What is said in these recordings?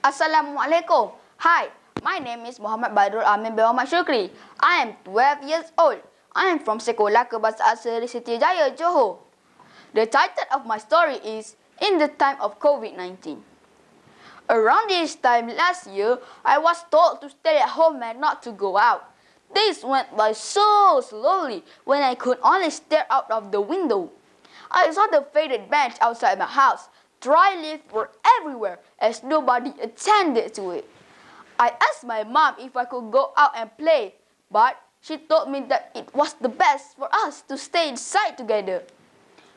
Assalamualaikum. Hi, my name is Muhammad Badrul Amin bin Muhammad Shukri. I am 12 years old. I am from Sekolah Kebangsaan Seri Siti Jaya, Johor. The title of my story is In the Time of COVID-19. Around this time last year, I was told to stay at home and not to go out. Days went by so slowly when I could only stare out of the window. I saw the faded bench outside my house. Dry leaves were everywhere as nobody attended to it. I asked my mom if I could go out and play, but she told me that it was the best for us to stay inside together.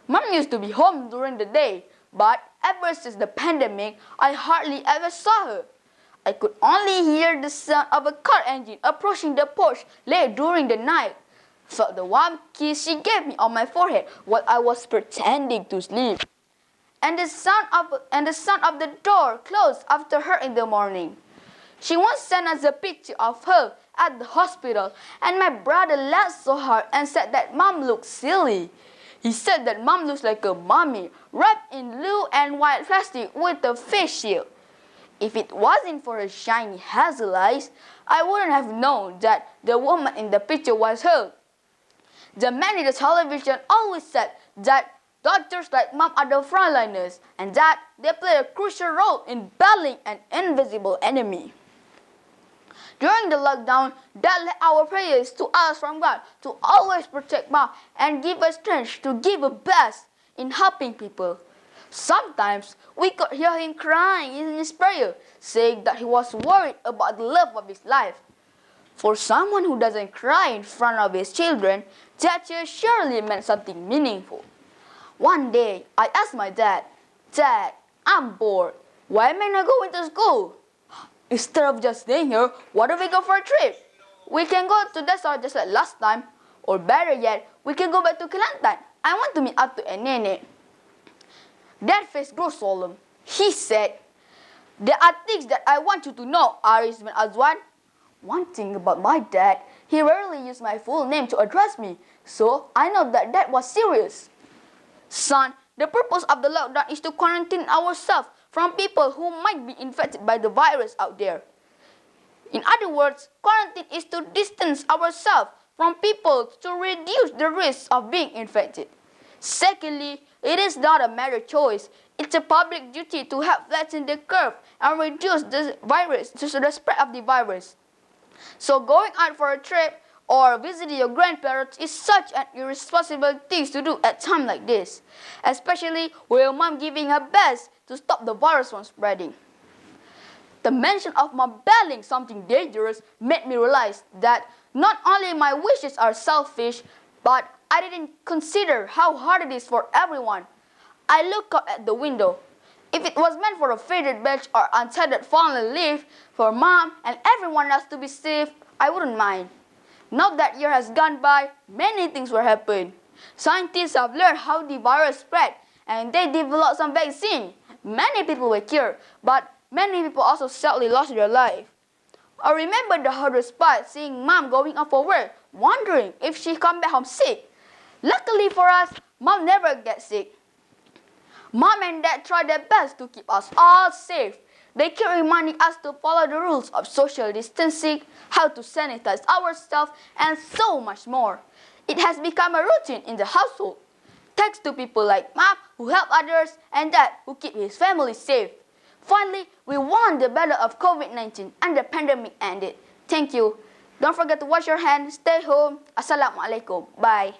Mom used to be home during the day, but ever since the pandemic, I hardly ever saw her. I could only hear the sound of a car engine approaching the porch late during the night. Felt the warm kiss she gave me on my forehead while I was pretending to sleep. And the sound of the door closed after her in the morning. She once sent us a picture of her at the hospital, and my brother laughed so hard and said that Mom looked silly. He said that Mom looks like a mummy wrapped in blue and white plastic with a face shield. If it wasn't for her shiny hazel eyes, I wouldn't have known that the woman in the picture was her. The man in the television always said that doctors like Mom are the frontliners and that they play a crucial role in battling an invisible enemy. During the lockdown, Dad led our prayers to us from God to always protect Mom and give us strength to give her best in helping people. Sometimes we could hear him crying in his prayer, saying that he was worried about the love of his life. For someone who doesn't cry in front of his children, that tear surely meant something meaningful. One day, I asked my dad, "Dad, I'm bored. Why am I not going to school? Instead of just staying here, why don't we go for a trip? We can go to desert just like last time. Or better yet, we can go back to Kelantan. I want to meet up to Nenek." Dad's face grew solemn. He said, "There are things that I want you to know, Aris bin Azwan." One thing about my dad, he rarely used my full name to address me, so I know that Dad was serious. "Son, the purpose of the lockdown is to quarantine ourselves from people who might be infected by the virus out there. In other words, quarantine is to distance ourselves from people to reduce the risk of being infected. Secondly, it is not a matter of choice. It's a public duty to help flatten the curve and reduce the spread of the virus. So going out for a trip or visiting your grandparents is such an irresponsible thing to do at a time like this, especially with your mom giving her best to stop the virus from spreading." The mention of mom battling something dangerous made me realize that not only my wishes are selfish, but I didn't consider how hard it is for everyone. I looked up at the window. If it was meant for a faded bench or untied fallen leaf for Mom and everyone else to be safe, I wouldn't mind. Now that year has gone by, many things will happen. Scientists have learned how the virus spread and they developed some vaccine. Many people were cured, but many people also sadly lost their life. I remember the hardest part seeing Mom going out for work, wondering if she come back home sick. Luckily for us, Mom never gets sick. Mom and Dad try their best to keep us all safe. They keep reminding us to follow the rules of social distancing, how to sanitize ourselves, and so much more. It has become a routine in the household. Thanks to people like Mom who help others and Dad who keep his family safe. Finally, we won the battle of COVID-19 and the pandemic ended. Thank you. Don't forget to wash your hands, stay home. Assalamualaikum. Bye.